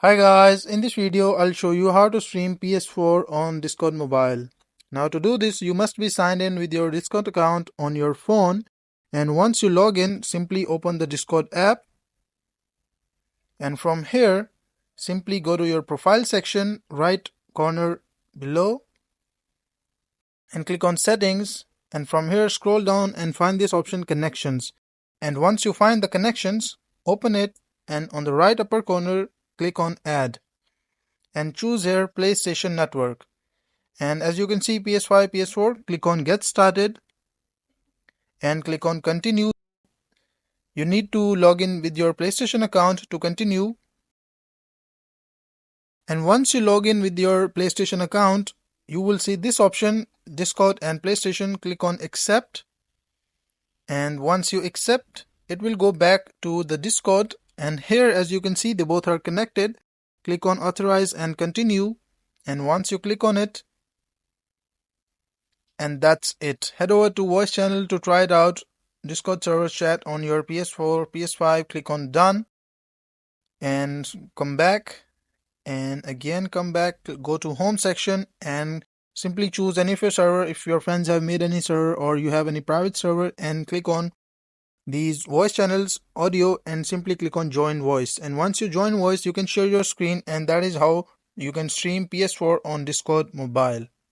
Hi guys, in this video I'll show you how to stream PS4 on Discord mobile. Now to do this you must be signed in with your Discord account on your phone, and once you log in simply open the Discord app, and from here simply go to your profile section right corner below and click on settings, and from here scroll down and find this option connections, and once you find the connections open it, and on the right upper corner click on add and choose here PlayStation Network. And as you can see PS5, PS4, click on get started and click on continue. You need to log in with your PlayStation account to continue. And once you log in with your PlayStation account, you will see this option Discord and PlayStation. Click on accept, and once you accept it will go back to the Discord, and here as you can see they both are connected. Click on authorize and continue, and once you click on it, and that's it. Head over to voice channel to try it out. Discord server chat on your PS4, PS5, click on done and come back, and again come back, go to home section and simply choose any of your server if your friends have made any server or you have any private server, and click on these voice channels audio and simply click on join voice, and once you join voice you can share your screen, and that is how you can stream PS4 on Discord mobile.